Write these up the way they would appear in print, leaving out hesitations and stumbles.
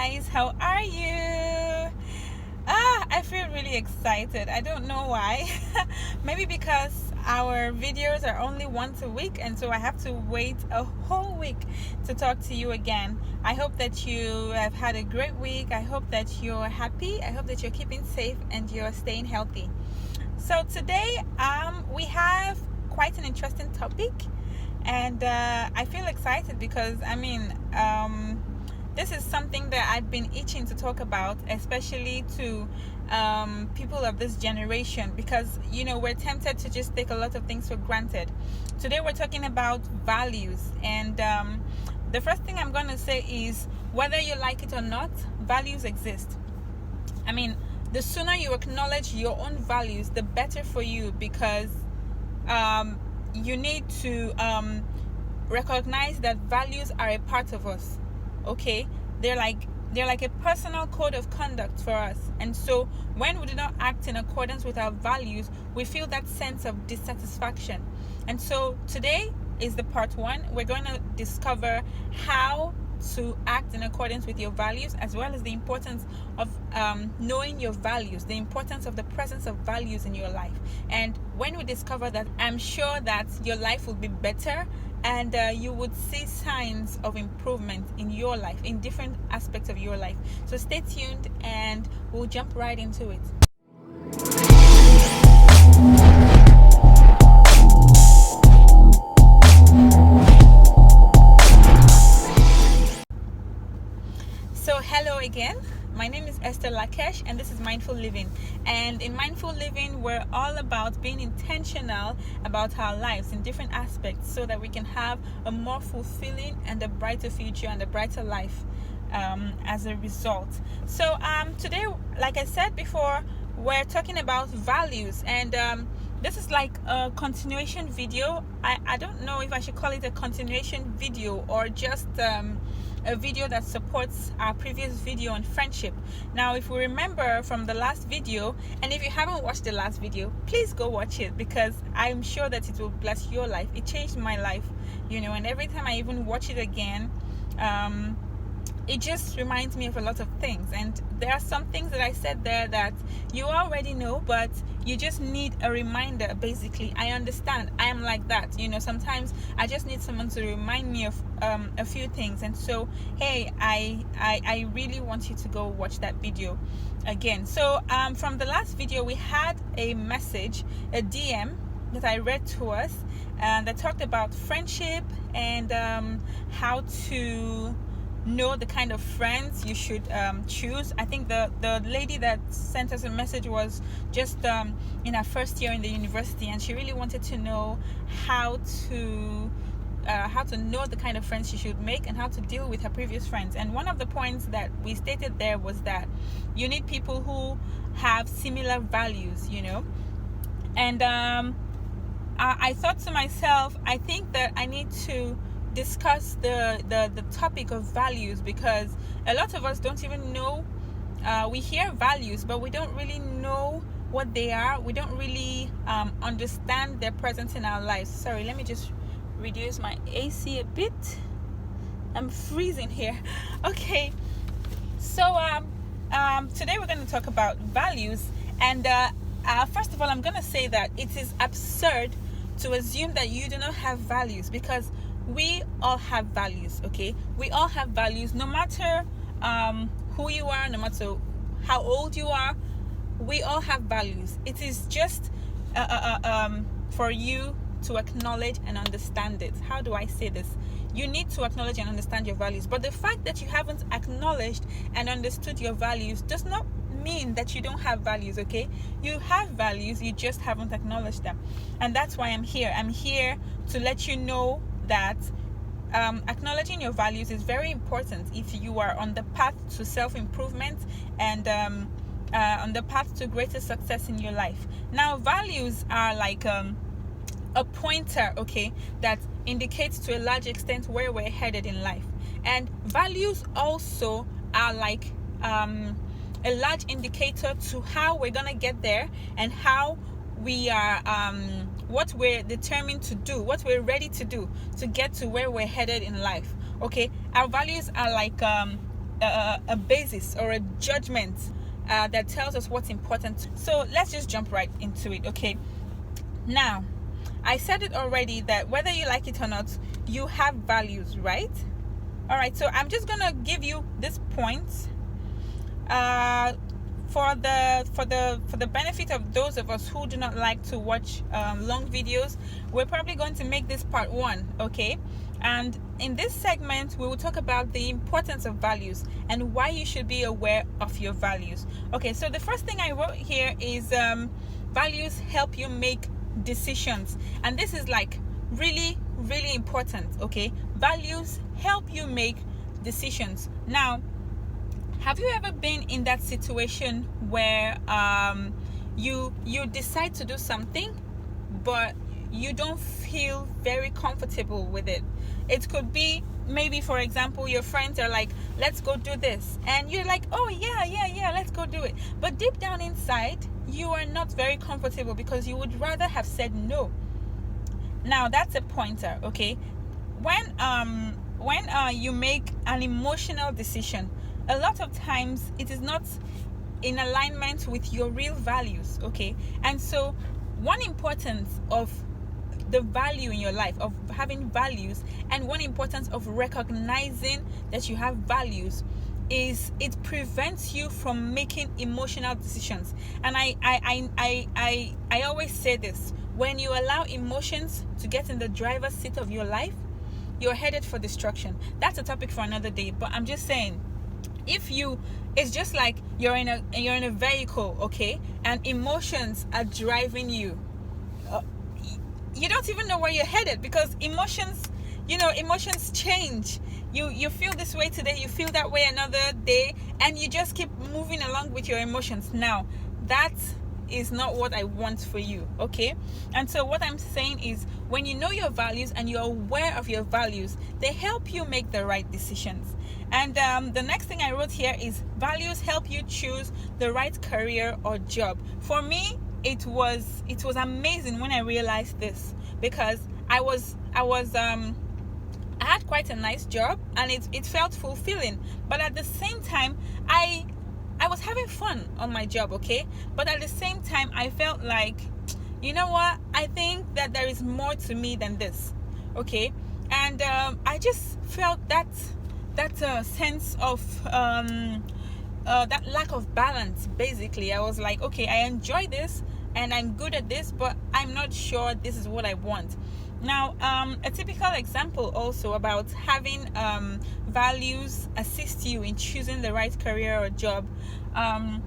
guys, how are you? I feel really excited. I don't know why. Maybe because our videos are only once a week, and so I have to wait a whole week to talk to you again. I hope that you have had a great week. I hope that you're happy. I hope that you're keeping safe and you're staying healthy. So today we have quite an interesting topic, and I feel excited because this is something that I've been itching to talk about, especially to people of this generation, because we're tempted to just take a lot of things for granted. Today we're talking about values, and the first thing I'm going to say is, whether you like it or not, values exist. The sooner you acknowledge your own values, the better for you, because you need to recognize that values are a part of us. Okay, they're like a personal code of conduct for us, and so when we do not act in accordance with our values, we feel that sense of dissatisfaction. And so today is the part one. We're going to discover how to act in accordance with your values, as well as the importance of knowing your values, the importance of the presence of values in your life. And when we discover that, I'm sure that your life will be better, and you would see signs of improvement in your life, in different aspects of your life. So stay tuned and we'll jump right into it. So hello again. My name is Esther L'akesh, and this is Mindful Living. And in Mindful Living, we're all about being intentional about our lives in different aspects, so that we can have a more fulfilling and a brighter future and a brighter life as a result. So today, like I said before, we're talking about values, and this is like a continuation video. I don't know if I should call it a continuation video or just a video that supports our previous video on friendship. Now, if we remember from the last video, and if you haven't watched the last video, please go watch it, because I'm sure that it will bless your life. It changed my life, and every time I even watch it again, it just reminds me of a lot of things. And there are some things that I said there that you already know, but you just need a reminder. Basically, I understand. I am like that. Sometimes I just need someone to remind me of a few things. And so, hey, I really want you to go watch that video again. So from the last video, we had a message, a DM that I read to us, that talked about friendship and how to know the kind of friends you should choose. I think the lady that sent us a message was just in her first year in the university, and she really wanted to know how to know the kind of friends she should make and how to deal with her previous friends. And one of the points that we stated there was that you need people who have similar values, and I thought to myself, I think that I need to discuss the topic of values, because a lot of us don't even know. We hear values, but we don't really know what they are. We don't really understand their presence in our lives. Sorry, let me just reduce my AC a bit. I'm freezing here. Okay, so today we're going to talk about values, and first of all, I'm going to say that it is absurd to assume that you do not have values, because we all have values. Okay, we all have values, no matter who you are, no matter how old you are. We all have values. It is just for you to acknowledge and understand it. How do I say this? You need to acknowledge and understand your values, but the fact that you haven't acknowledged and understood your values does not mean that you don't have values. Okay, you have values, you just haven't acknowledged them, and that's why I'm here. I'm here to let you know that acknowledging your values is very important if you are on the path to self-improvement and on the path to greater success in your life. Now, values are like a pointer, okay, that indicates to a large extent where we're headed in life. And values also are like a large indicator to how we're gonna get there, and how we are what we're determined to do, what we're ready to do to get to where we're headed in life. Okay, our values are like a basis or a judgment that tells us what's important. So let's just jump right into it. Okay, now I said it already that whether you like it or not, you have values, right? All right, so I'm just gonna give you this point for the benefit of those of us who do not like to watch long videos. We're probably going to make this part 1, okay? And in this segment, we will talk about the importance of values and why you should be aware of your values. Okay, so the first thing I wrote here is values help you make decisions, and this is like really important. Okay, values help you make decisions. Now, have you ever been in that situation where you decide to do something but you don't feel very comfortable with it? It could be, maybe for example, your friends are like, let's go do this, and you're like, oh yeah, let's go do it, but deep down inside you are not very comfortable because you would rather have said no. Now that's a pointer. Okay, when you make an emotional decision, a lot of times it is not in alignment with your real values. Okay, and so one importance of the value in your life, of having values, and one importance of recognizing that you have values, is it prevents you from making emotional decisions. And I always say this: when you allow emotions to get in the driver's seat of your life, you're headed for destruction. That's a topic for another day, but I'm just saying, it's just like you're in a vehicle, okay, and emotions are driving you. You don't even know where you're headed, because emotions change. You feel this way today, you feel that way another day, and you just keep moving along with your emotions. Now, that is not what I want for you, okay? And so what I'm saying is, when you know your values and you're aware of your values, they help you make the right decisions. And the next thing I wrote here is, values help you choose the right career or job. For me, it was amazing when I realized this, because I had quite a nice job and it felt fulfilling, but at the same time I was having fun on my job, okay? But at the same time I felt like, you know what, I think that there is more to me than this, okay? And I just felt that sense of that lack of balance. Basically, I was like, okay, I enjoy this and I'm good at this, but I'm not sure this is what I want. Now, a typical example also about having values assist you in choosing the right career or job. I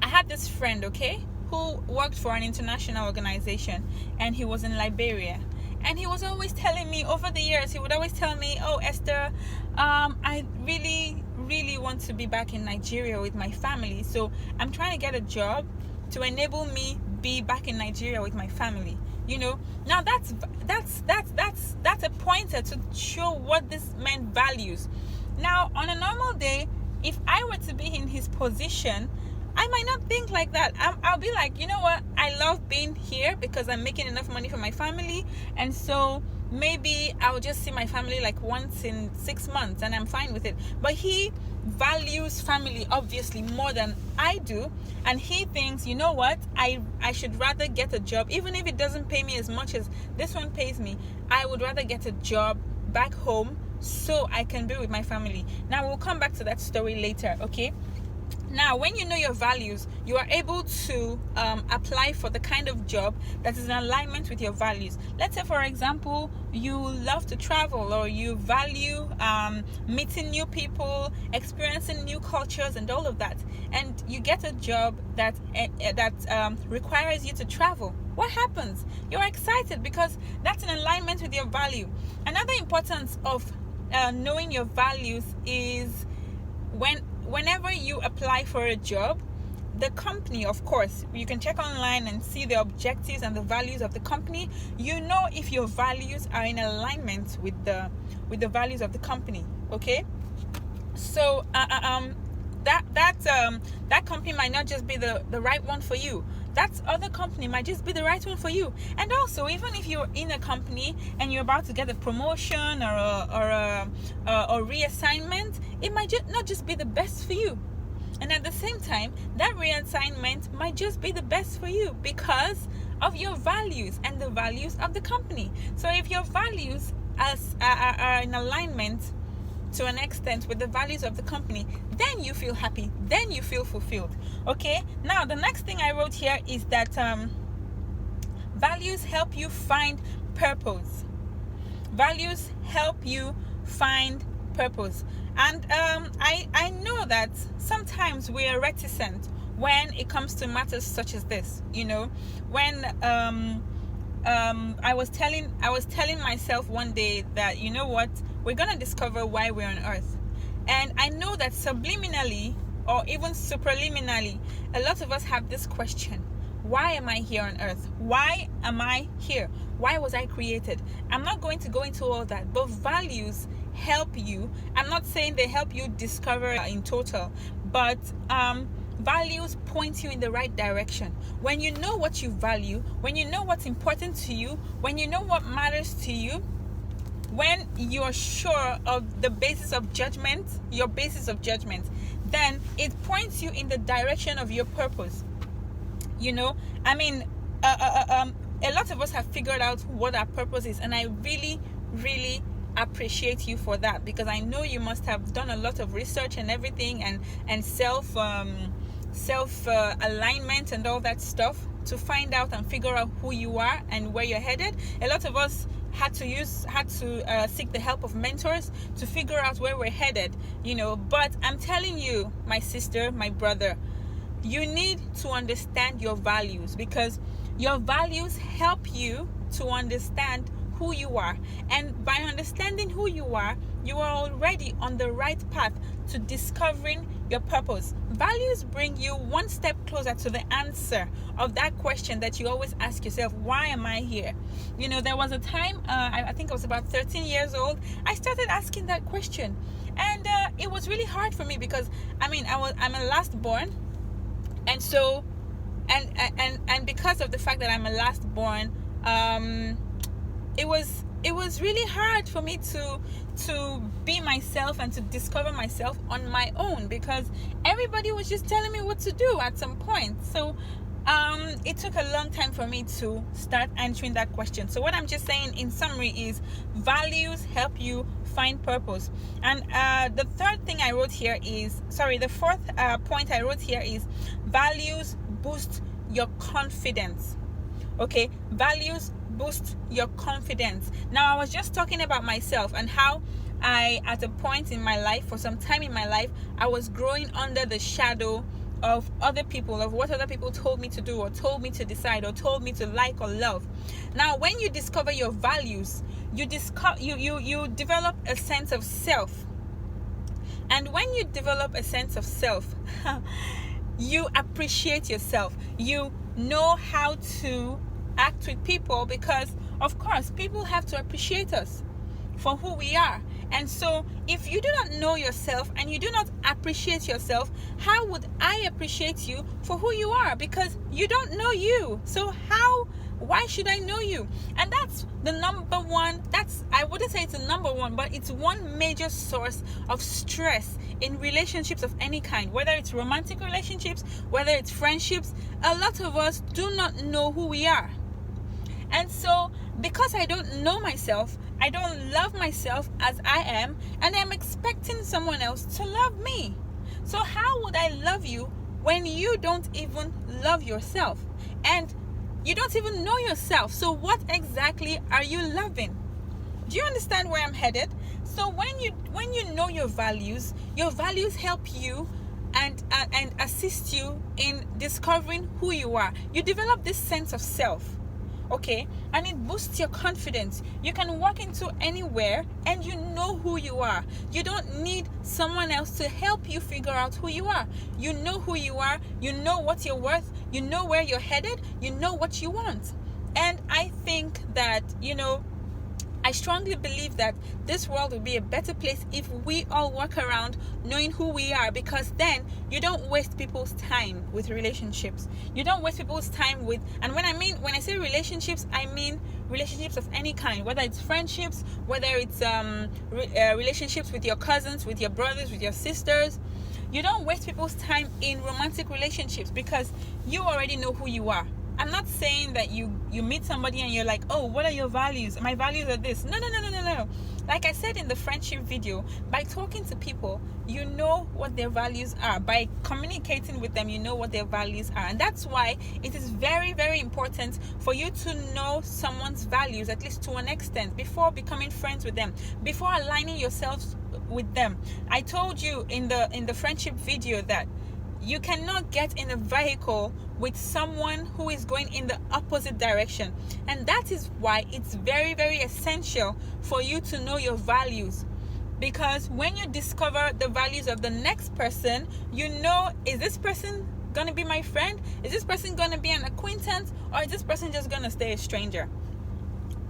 had this friend, okay, who worked for an international organization, and he was in Liberia. And he was always telling me, over the years, he would always tell me, oh, Esther, I really want to be back in Nigeria with my family. So I'm trying to get a job to enable me be back in Nigeria with my family. You know, now that's a pointer to show what this man values. Now, on a normal day, if I were to be in his position, I might not think like that. I'll be like, you know what, I love being here because I'm making enough money for my family, and so maybe I'll just see my family like once in 6 months and I'm fine with it. But he values family obviously more than I do, and he thinks, you know what, I should rather get a job, even if it doesn't pay me as much as this one pays me. I would rather get a job back home so I can be with my family. Now, we'll come back to that story later, okay? Now, when you know your values, you are able to apply for the kind of job that is in alignment with your values. Let's say, for example, you love to travel, or you value meeting new people, experiencing new cultures and all of that, and you get a job that requires you to travel. What happens? You're excited because that's in alignment with your value. Another importance of knowing your values is whenever you apply for a job, the company, of course, you can check online and see the objectives and the values of the company. You know if your values are in alignment with the values of the company, okay? So that company might not just be the right one for you. that other company might just be the right one for you. And also, even if you're in a company and you're about to get a promotion or a reassignment, it might not just be the best for you. And at the same time, that reassignment might just be the best for you because of your values and the values of the company. So if your values are in alignment to an extent with the values of the company, then you feel happy, then you feel fulfilled. Okay, now the next thing I wrote here is that values help you find purpose. Values help you find purpose. And I know that sometimes we are reticent when it comes to matters such as this. When I was telling myself one day that, you know what, we're gonna discover why we're on earth. And I know that subliminally or even supraliminally, a lot of us have this question: why am I here on earth? Why am I here? Why was I created? I'm not going to go into all that, but values help you. I'm not saying they help you discover in total, but values point you in the right direction. When you know what you value, when you know what's important to you, when you know what matters to you, when you're sure of the basis of judgment, your basis of judgment, then it points you in the direction of your purpose. A lot of us have figured out what our purpose is, and I really, really appreciate you for that, because I know you must have done a lot of research and everything, and self alignment and all that stuff to find out and figure out who you are and where you're headed. A lot of us had to seek the help of mentors to figure out where we're headed, but I'm telling you, my sister, my brother, you need to understand your values, because your values help you to understand who you are. And by understanding who you are already on the right path to discovering your purpose. Values bring you one step closer to the answer of that question that you always ask yourself: why am I here? There was a time, I think I was about 13 years old, I started asking that question. And it was really hard for me, because I'm a last born. And so, and because of the fact that I'm a last born, it was really hard for me to be myself and to discover myself on my own, because everybody was just telling me what to do at some point. So it took a long time for me to start answering that question. So what I'm just saying in summary is, values help you find purpose. And the fourth point I wrote here is, values boost your confidence. Okay, values boost your confidence. Now, I was just talking about myself and how at a point in my life, for some time in my life, I was growing under the shadow of other people, of what other people told me to do, or told me to decide, or told me to like or love. Now, when you discover your values, you develop a sense of self. And when you develop a sense of self, you appreciate yourself. You know how to act with people, because of course people have to appreciate us for who we are. And so if you do not know yourself and you do not appreciate yourself, how would I appreciate you for who you are? Because you don't know you. So why should I know you? And that's the number one, I wouldn't say it's the number one, but it's one major source of stress in relationships of any kind, whether it's romantic relationships, whether it's friendships. A lot of us do not know who we are. And so, because I don't know myself, I don't love myself as I am, and I'm expecting someone else to love me. So how would I love you when you don't even love yourself? And you don't even know yourself. So what exactly are you loving? Do you understand where I'm headed? So when you know your values help you and assist you in discovering who you are. You develop this sense of self. Okay, and it boosts your confidence. You can walk into anywhere and you know who you are. You don't need someone else to help you figure out who you are. You know who you are. You know what you're worth. You know where you're headed. You know what you want. And I think that, I strongly believe that this world will be a better place if we all walk around knowing who we are, because then you don't waste people's time with relationships. You don't waste people's time with, and when I say relationships, I mean relationships of any kind, whether it's friendships, whether it's relationships with your cousins, with your brothers, with your sisters. You don't waste people's time in romantic relationships because you already know who you are. I'm not saying that you meet somebody and you're like, oh, what are your values? My values are this. No. Like I said in the friendship video, by talking to people, you know what their values are. By communicating with them, you know what their values are. And that's why it is very, very important for you to know someone's values, at least to an extent, before becoming friends with them, before aligning yourselves with them. I told you in the friendship video that you cannot get in a vehicle with someone who is going in the opposite direction. And that is why it's very, very essential for you to know your values. Because when you discover the values of the next person, you know, is this person going to be my friend? Is this person going to be an acquaintance? Or is this person just going to stay a stranger?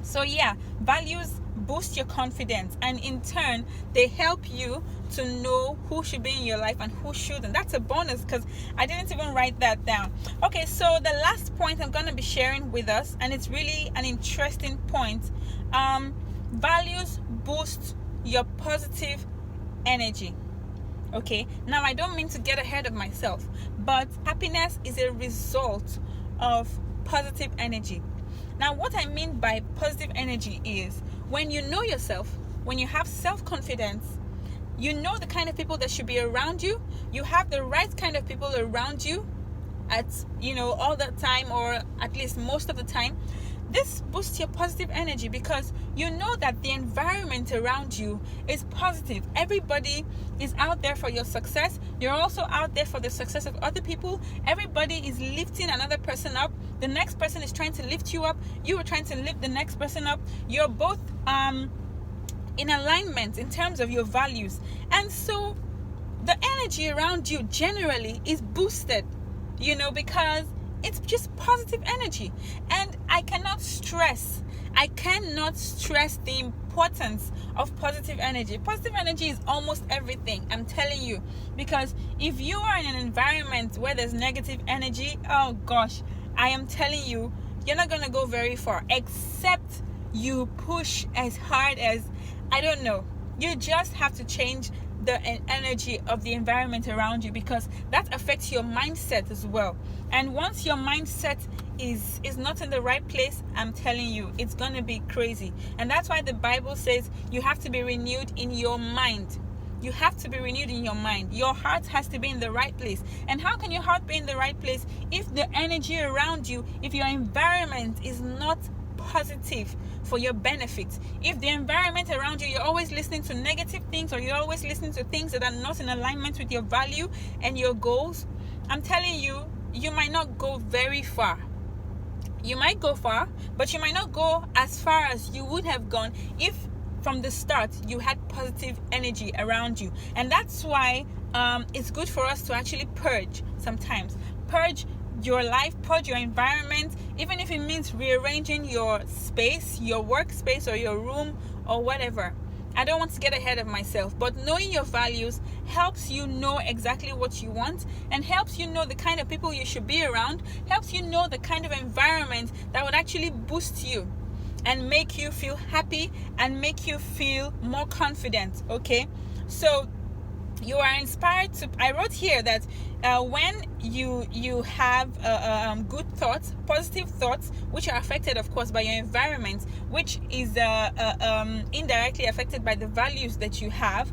So yeah, values boost your confidence, and in turn they help you to know who should be in your life and who shouldn't. That's a bonus because I didn't even write that down. Okay, so the last point I'm going to be sharing with us, and it's really an interesting point. Values boost your positive energy. Okay, now I don't mean to get ahead of myself, but happiness is a result of positive energy. Now, what I mean by positive energy is when you know yourself, when you have self-confidence, you know the kind of people that should be around you, you have the right kind of people around you at, all the time, or at least most of the time. This boosts your positive energy because you know that the environment around you is positive. Everybody is out there for your success. You're also out there for the success of other people. Everybody is lifting another person up. The next person is trying to lift you up. You are trying to lift the next person up. You're both in alignment in terms of your values. And so the energy around you generally is boosted, because it's just positive energy. And I cannot stress the importance of positive energy. Positive energy is almost everything, I'm telling you. Because if you are in an environment where there's negative energy, oh gosh, I am telling you, you're not going to go very far, except you push as hard as, I don't know. You just have to change the energy of the environment around you, because that affects your mindset as well. And once your mindset is not in the right place, I'm telling you, it's going to be crazy. And that's why the Bible says you have to be renewed in your mind. You have to be renewed in your mind. Your heart has to be in the right place. And how can your heart be in the right place if the energy around you, if your environment is not positive for your benefit? If the environment around you, you're always listening to negative things, or you're always listening to things that are not in alignment with your value and your goals, I'm telling you, you might not go very far. You might go far, but you might not go as far as you would have gone if from the start you had positive energy around you. And that's why it's good for us to actually purge sometimes. Purge your life, purge your environment, even if it means rearranging your space, your workspace, or your room, or whatever. I don't want to get ahead of myself, but knowing your values helps you know exactly what you want, and helps you know the kind of people you should be around, helps you know the kind of environment that would actually boost you and make you feel happy and make you feel more confident. Okay, so you are inspired to, I wrote here that when you have good thoughts, positive thoughts, which are affected of course by your environment, which is indirectly affected by the values that you have,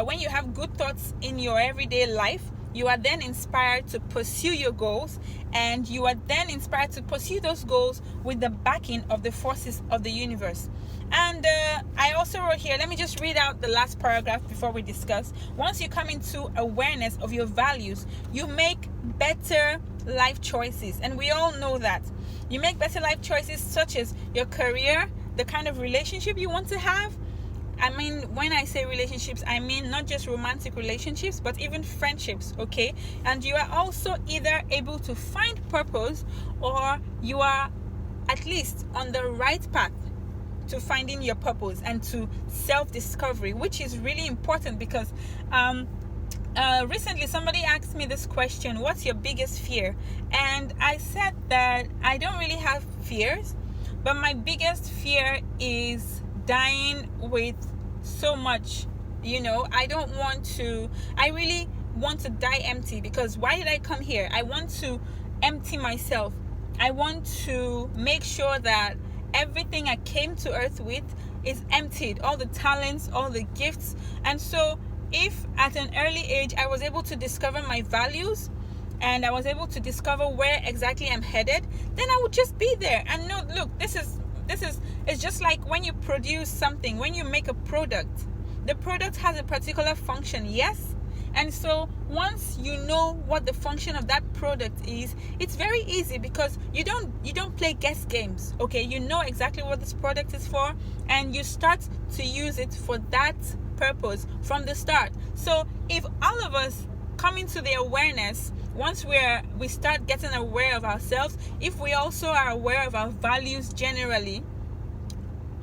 when you have good thoughts in your everyday life, you are then inspired to pursue your goals, and you are then inspired to pursue those goals with the backing of the forces of the universe. And I also wrote here, let me just read out the last paragraph before we discuss. Once you come into awareness of your values, you make better life choices. And we all know that. You make better life choices, such as your career, the kind of relationship you want to have. I mean, when I say relationships, I mean not just romantic relationships, but even friendships, okay? And you are also either able to find purpose, or you are at least on the right path finding your purpose and to self-discovery, which is really important because recently somebody asked me this question: what's your biggest fear? And I said that I don't really have fears, but my biggest fear is dying with so much. I really want to die empty, because why did I come here? I want to empty myself. I want to make sure that everything I came to earth with is emptied, all the talents, all the gifts. And so if at an early age I was able to discover my values and I was able to discover where exactly I'm headed, then I would just be there. And no, look, it's just like when you produce something, when you make a product, the product has a particular function, yes? And so once you know what the function of that product is, it's very easy, because you don't play guess games, okay? You know exactly what this product is for, and you start to use it for that purpose from the start. So if all of us come into the awareness, once we start getting aware of ourselves, if we also are aware of our values generally,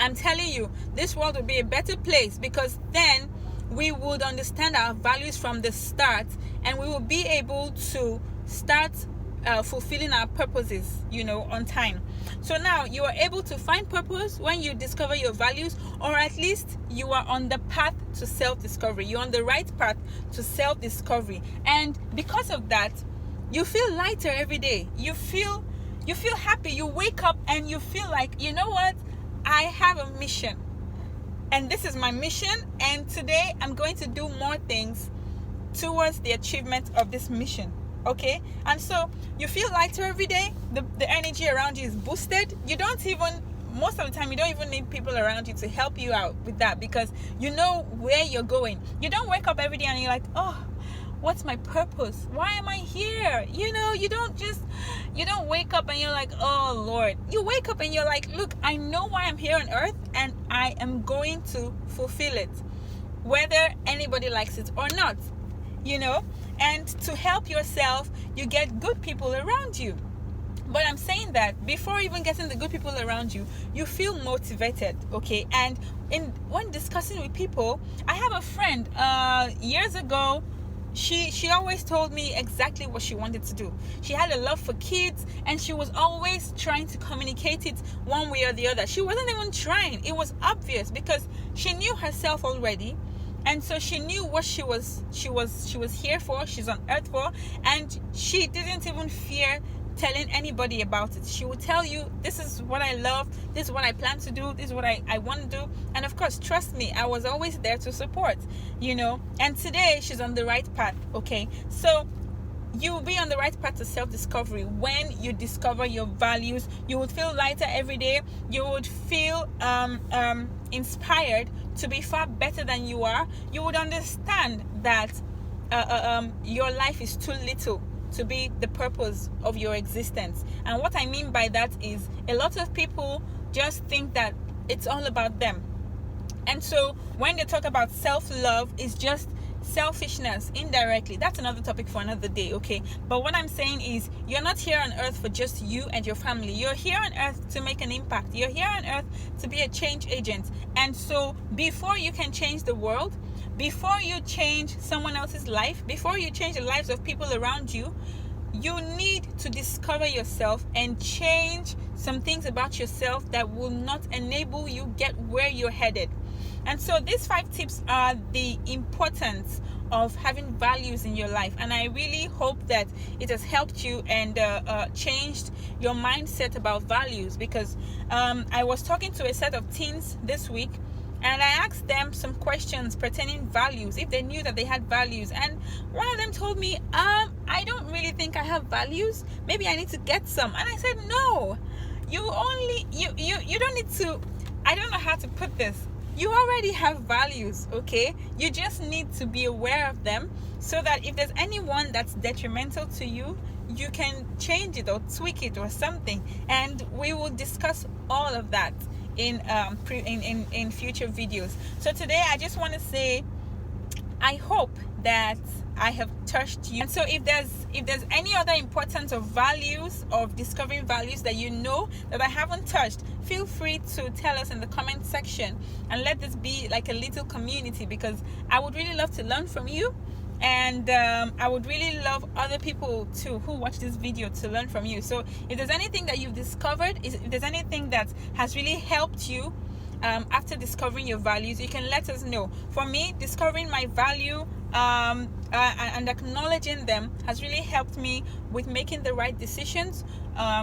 I'm telling you, this world will be a better place, because then we would understand our values from the start, and we will be able to start fulfilling our purposes, on time. So now you are able to find purpose when you discover your values, or at least you are on the path to self-discovery. You're on the right path to self-discovery. And because of that, you feel lighter every day. You feel happy. You wake up and you feel like, you know what? I have a mission. And this is my mission, and today I'm going to do more things towards the achievement of this mission, okay? And so you feel lighter every day. The energy around you is boosted. Most of the time, you don't even need people around you to help you out with that, because you know where you're going. You don't wake up every day and you're like, oh, what's my purpose? Why am I here? You don't wake up and you're like, oh Lord. You wake up and you're like, look, I know why I'm here on earth, and I am going to fulfill it, whether anybody likes it or not, and to help yourself, you get good people around you. But I'm saying that before even getting the good people around you, you feel motivated, okay? And when discussing with people, I have a friend years ago. She always told me exactly what she wanted to do. She had a love for kids, and she was always trying to communicate it one way or the other. She wasn't even trying. It was obvious, because she knew herself already, and so she knew what she was here for, she's on earth for, and she didn't even fear telling anybody about it. She would tell you, this is what I love, this is what I plan to do, this is what I want to do. And of course, trust me, I was always there to support, and today she's on the right path, okay? So you will be on the right path to self-discovery. When you discover your values, you would feel lighter every day. You would feel inspired to be far better than you are. You would understand that your life is too little to be the purpose of your existence. And what I mean by that is, a lot of people just think that it's all about them. And so when they talk about self-love, it's just selfishness indirectly. That's another topic for another day, okay? But what I'm saying is, you're not here on earth for just you and your family. You're here on earth to make an impact. You're here on earth to be a change agent. And so before you can change the world, before you change someone else's life, before you change the lives of people around you, you need to discover yourself and change some things about yourself that will not enable you get where you're headed. And so these 5 tips are the importance of having values in your life. And I really hope that it has helped you and changed your mindset about values, because I was talking to a set of teens this week, and I asked them some questions pertaining values, if they knew that they had values. And one of them told me, I don't really think I have values. Maybe I need to get some. And I said, no, you don't need to. I don't know how to put this. You already have values, okay? You just need to be aware of them, so that if there's anyone that's detrimental to you, you can change it or tweak it or something. And we will discuss all of that in future videos. So today I just want to say, I hope that I have touched you. And so if there's any other importance of values, of discovering values that you know that I haven't touched, feel free to tell us in the comment section, and let this be like a little community, because I would really love to learn from you. And I would really love other people too who watch this video to learn from you. So if there's anything that you've discovered, if there's anything that has really helped you after discovering your values, you can let us know. For me, discovering my value and acknowledging them has really helped me with making the right decisions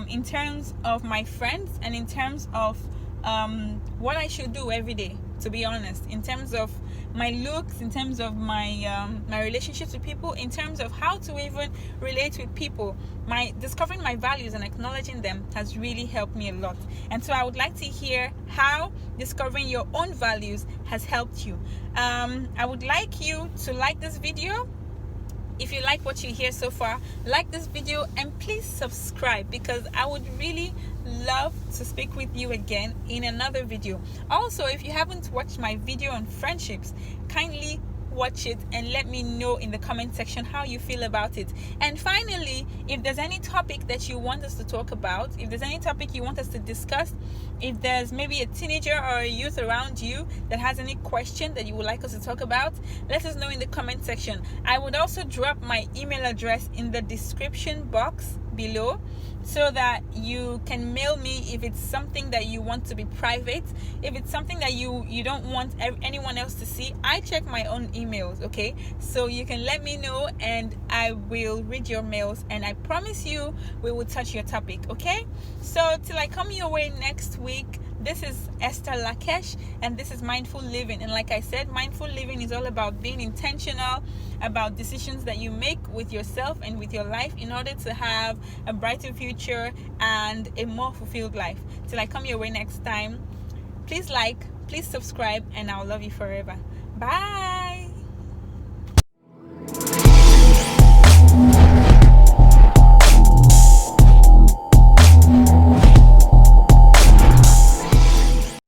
in terms of my friends, and in terms of what I should do every day, to be honest, in terms of my looks, in terms of my my relationships with people, in terms of how to even relate with people. Discovering my values and acknowledging them has really helped me a lot. And so I would like to hear how discovering your own values has helped you. I would like you to like this video. If you like what you hear so far, like this video, and please subscribe, because I would really love to speak with you again in another video. Also, if you haven't watched my video on friendships, kindly watch it and let me know in the comment section how you feel about it. And finally, if there's any topic that you want us to talk about, if there's any topic you want us to discuss, if there's maybe a teenager or a youth around you that has any question that you would like us to talk about, let us know in the comment section. I would also drop my email address in the description box below, so that you can mail me if it's something that you want to be private, if it's something that you don't want anyone else to see. I check my own emails, okay? So you can let me know and I will read your mails, and I promise you we will touch your topic, okay? So till I come your way next week, this is Esther L'akesh, and this is Mindful Living. And like I said, Mindful Living is all about being intentional about decisions that you make with yourself and with your life in order to have a brighter future and a more fulfilled life. Till I come your way next time, please like, please subscribe, and I'll love you forever. Bye.